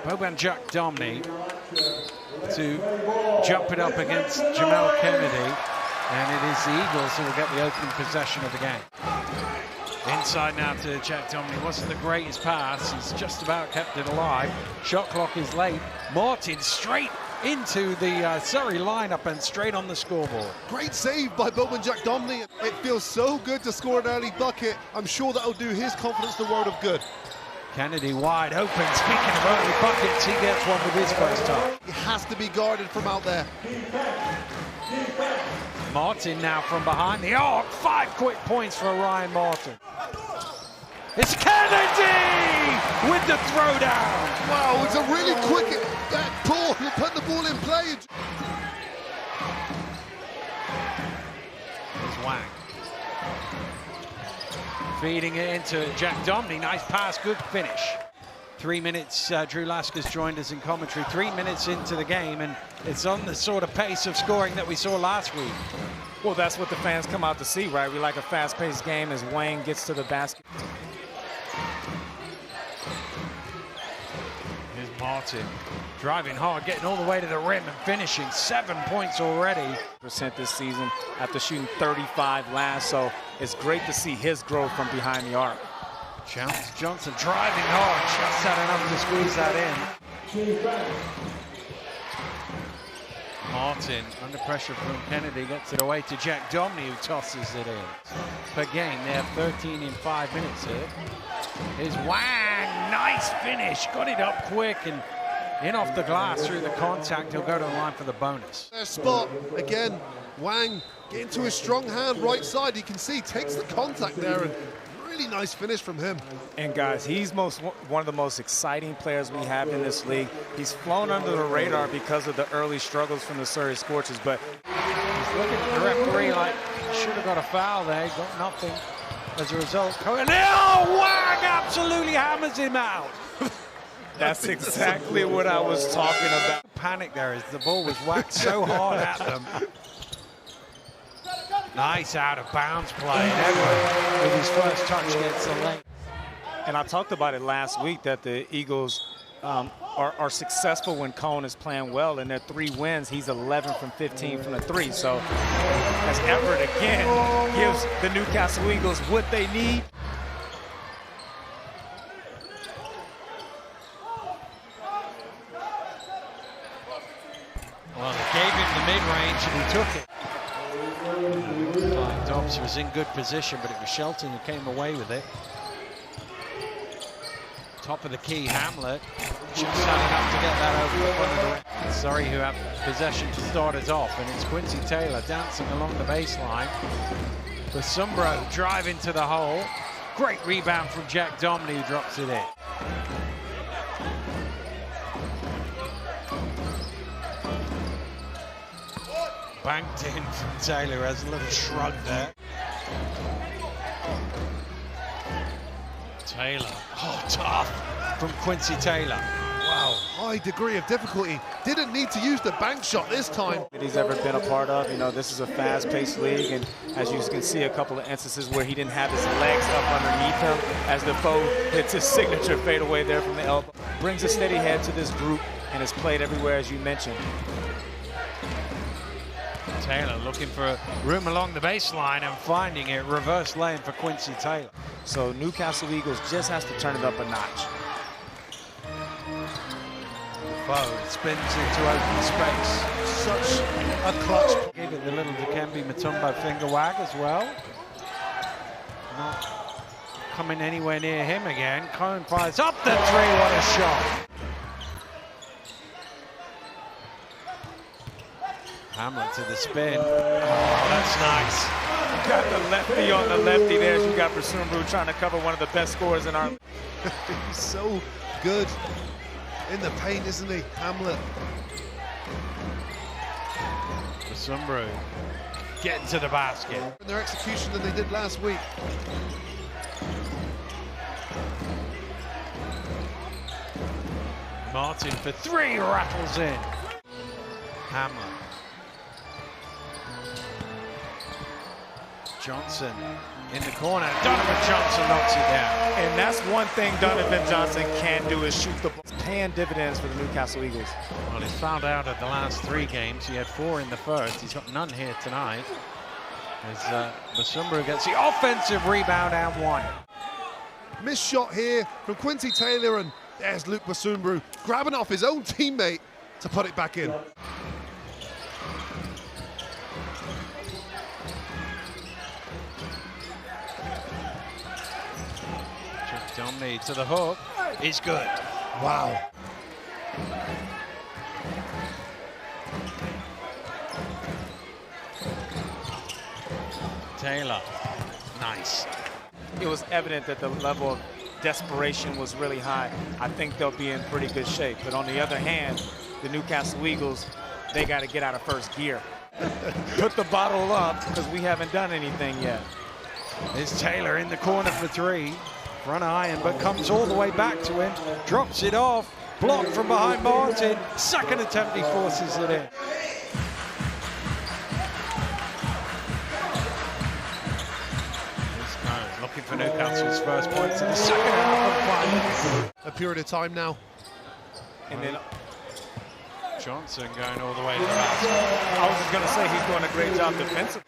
Boban Jack Domney to jump it up against Jamel Kennedy, and it is the Eagles who will get the opening possession of the game. Inside now to Jack Domney. Wasn't the greatest pass. He's just about kept it alive. Shot clock is late. Martin straight into the Surrey lineup and straight on the scoreboard. Great save by Boban Jack Domney. It feels so good to score an early bucket. I'm sure that'll do his confidence the world of good. Kennedy wide open. Speaking of early buckets, he gets one with his first touch. He has to be guarded from out there. Martin now from behind the arc. 5 quick points for Ryan Martin. It's Kennedy with the throwdown. Wow, it's a really quick pull. He'll put the ball in play. Here's Wang. Feeding it into Jack Domney. Nice pass, good finish. 3 minutes, Drew Lasker's joined us in commentary. 3 minutes into the game, and it's on the sort of pace of scoring that we saw last week. Well, that's what the fans come out to see, right? We like a fast-paced game as Wang gets to the basket. Here's Martin driving hard, getting all the way to the rim and finishing. 7 points already. % this season after shooting 35 last, so it's great to see his growth from behind the arc. Johnson driving hard, just had enough to squeeze that in. Martin under pressure from Kennedy, gets it away to Jack Domney, who tosses it in. Per game, they have 13 in 5 minutes here. Here's Wang, nice finish, got it up quick and in off the glass through the contact. He'll go to the line for the bonus. Their spot again. Wang getting to his strong hand right side. You can see takes the contact there, and really nice finish from him. And guys, he's one of the most exciting players we have in this league. He's flown under the radar because of the early struggles from the Surrey Scorchers, but he's looking at the referee like he should have got a foul there. He got nothing as a result. Wang absolutely hammers him out. That's exactly what I was talking about. Panic there as the ball was whacked so hard at them. Nice out of bounds play. Edward with his first touch gets the lane. And I talked about it last week that the Eagles are successful when Cone is playing well. In their 3 wins, he's 11 from 15 from the 3. So as Everett again gives the Newcastle Eagles what they need. Well, they gave him the mid-range and he took it. Dobbs was in good position, but it was Shelton who came away with it. Top of the key, Hamlet just had enough to get that over the front of the rim. Surrey who have possession to start us off, and it's Quincy Taylor dancing along the baseline. For Sumbro driving to the hole. Great rebound from Jack Domney, who drops it in. Banked in from Taylor, has a little shrug there. Taylor, oh, tough from Quincy Taylor. Wow, high degree of difficulty. Didn't need to use the bank shot this time. That he's ever been a part of. You know, this is a fast-paced league, and as you can see, a couple of instances where he didn't have his legs up underneath him as Defoe hits his signature fadeaway there from the elbow. Brings a steady head to this group and has played everywhere, as you mentioned. Taylor looking for room along the baseline and finding it. Reverse lane for Quincy Taylor. So Newcastle Eagles just has to turn it up a notch. Defoe spins into open space. Such a clutch. Gave it the little Dikembe Mutombo finger wag as well. Not coming anywhere near him again. Cone fires up the 3. What a shot. Hamlet to the spin. Oh, that's nice. You got the lefty on the lefty there. You got Brasumbu trying to cover one of the best scorers in our league. He's so good in the paint, isn't he, Hamlet? Brasumbu getting to the basket. In their execution than they did last week. Martin for 3, rattles in. Hamlet. Johnson in the corner. Donovan Johnson knocks it down. And that's one thing Donovan Johnson can do, is shoot the ball. paying dividends for the Newcastle Eagles. Well, he fouled out of the last 3 games. He had 4 in the first. He's got none here tonight. As Basumbu gets the offensive rebound and 1. Missed shot here from Quincy Taylor, and there's Luke Basumbu grabbing off his own teammate to put it back in. Domney to the hook. He's good. Wow. Taylor. Nice. It was evident that the level of desperation was really high. I think they'll be in pretty good shape. But on the other hand, the Newcastle Eagles, they got to get out of first gear. Put the bottle up, because we haven't done anything yet. There's Taylor in the corner for 3. Front iron, but comes all the way back to him. Drops it off. Blocked from behind Martin. Second attempt, he forces it in. Looking for Newcastle's first points in the second half of play. A period of time now. And then Johnson going all the way to the basket. I was just going to say he's doing a great job defensively.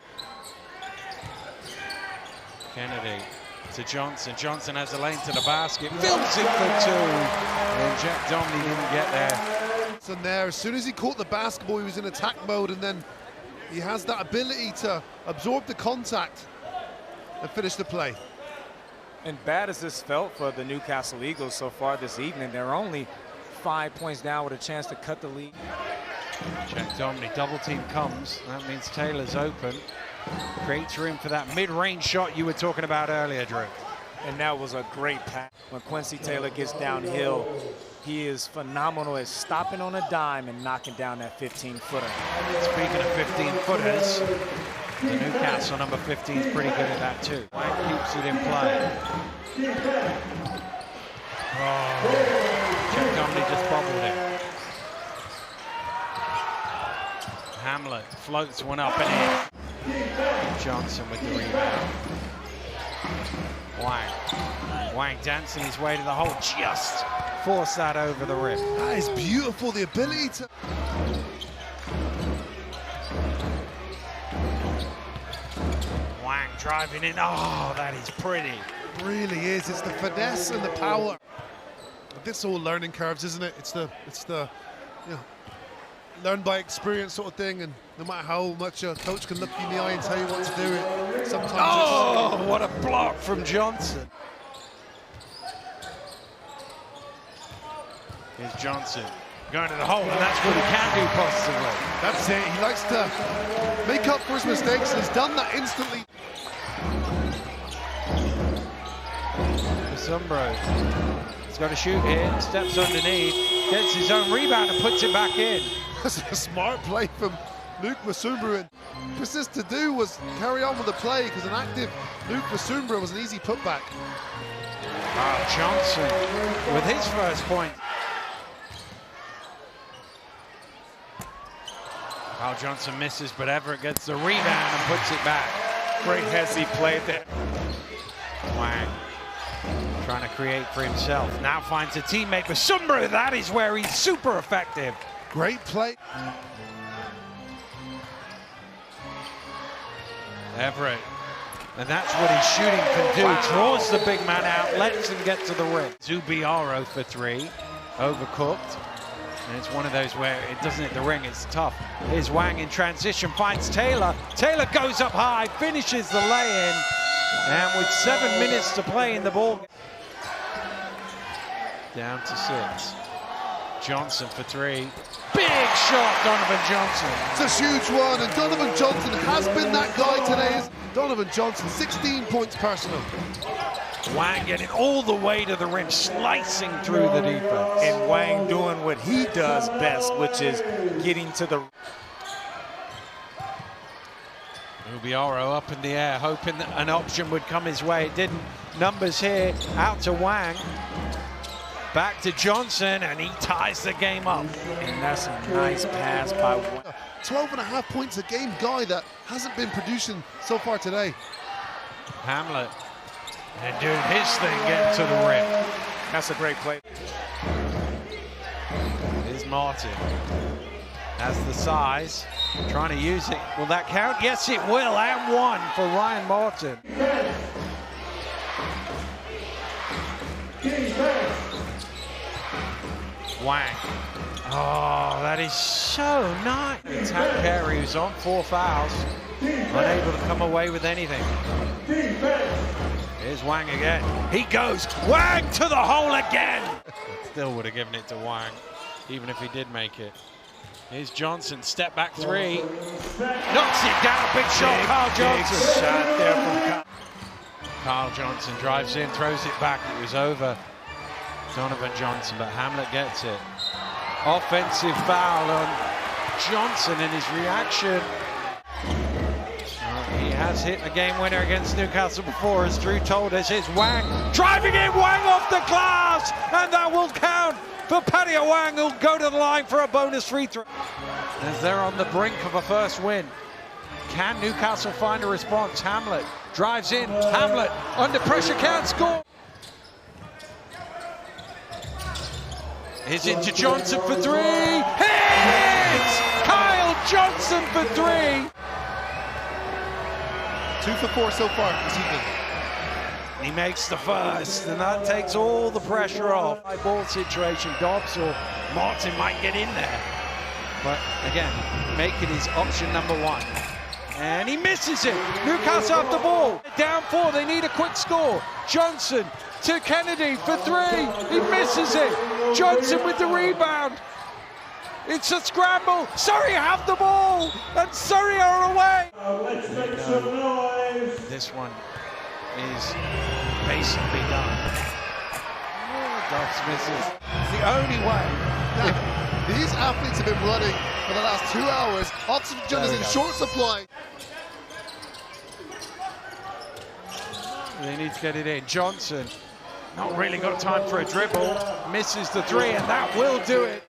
Kennedy to Johnson. Johnson has a lane to the basket. Fills it for 2. And Jack Domney didn't get there. And there, as soon as he caught the basketball, he was in attack mode, and then he has that ability to absorb the contact and finish the play. And bad as this felt for the Newcastle Eagles so far this evening, they're only 5 points down with a chance to cut the lead. Jack Domney, double team comes. That means Taylor's open. Creates room for that mid-range shot you were talking about earlier, Drew. And that was a great pass. When Quincy Taylor gets downhill, he is phenomenal at stopping on a dime and knocking down that 15-footer. Speaking of 15-footers, the Newcastle number 15 is pretty good at that too. Wang keeps it in play. Oh, Jack Domney just bobbled it. Hamlet floats one up and in. Johnson with the rebound. Wang dancing his way to the hole, just force that over the rim. That is beautiful, the ability to... Wang driving in, oh, that is pretty. It really is, it's the finesse and the power. But this all learning curves, isn't it? It's the you know, learn by experience sort of thing, and no matter how much a coach can look you in the eye and tell you what to do, it sometimes oh, what a block from Johnson. Here's Johnson going to the hole, and that's what he can do positively. That's it, he likes to make up for his mistakes, and he's done that instantly. Basumbu, he's got to shoot here, steps underneath, gets his own rebound and puts it back in. That's a smart play from Luke Basumbu, and persist to do was carry on with the play, because an active Luke Basumbu was an easy putback. Johnson with his first point. Kyle Johnson misses, but Everett gets the rebound and puts it back. Great hezzy play there. Wang trying to create for himself. Now finds a teammate, Basumbu. That is where he's super effective. Great play. Everett, and that's what his shooting can do. Wow. Draws the big man out, lets him get to the rim. Zubiaro for 3, overcooked. And it's one of those where it doesn't hit the ring, it's tough. Here's Wang in transition, finds Taylor. Taylor goes up high, finishes the lay-in. And with 7 minutes to play in the ball. Down to 6. Johnson for 3. Big shot, Donovan Johnson. It's a huge one, and Donovan Johnson has been that guy today. Donovan Johnson, 16 points personal. Wang getting all the way to the rim, slicing through the defense. And Wang doing what he does best, which is getting to the... Rubiaro up in the air, hoping that an option would come his way. It didn't. Numbers here, out to Wang. Back to Johnson, and he ties the game up. And that's a nice pass by Wang. 12.5 points a game guy that hasn't been producing so far today. Hamlet, and doing his thing, getting to the rim. That's a great play. Here's Martin. Has the size. Trying to use it. Will that count? Yes, it will. And one for Ryan Martin. Wang. Oh, that is so nice. Attack Carey, who's on 4 fouls, unable to come away with anything. Here's Wang again. He goes. Wang to the hole again. Still would have given it to Wang, even if he did make it. Here's Johnson, step back three. Knocks it down, big shot, Kyle Johnson. Big shot there from Kyle Johnson drives in, throws it back. It was over Donovan Johnson, but Hamlet gets it. Offensive foul on Johnson in his reaction. He has hit a game winner against Newcastle before, as Drew told us. Here's Wang driving in, Wang off the glass, and that will count for Paddy Wang, who'll go to the line for a bonus free throw. As they're on the brink of a first win, can Newcastle find a response? Hamlet drives in, Hamlet under pressure, can't score. Here's into Johnson for three. Hits! Kyle Johnson for three. 2 for 4 so far this evening. He makes the first, and that takes all the pressure off. High ball situation, Dobbs or Martin might get in there. But again, make it his option number one. And he misses it. Newcastle have the ball. Down 4, they need a quick score. Johnson to Kennedy for 3. He misses it. Johnson with the rebound. It's a scramble. Surrey have the ball, and Surrey are away. Let's make some noise. This one is basically done. Dobbs misses. It's the only way. Now, these athletes have been running for the last 2 hours. Oxygen is in short supply. They need to get it in. Johnson, not really got time for a dribble. Misses the 3, and that will do it.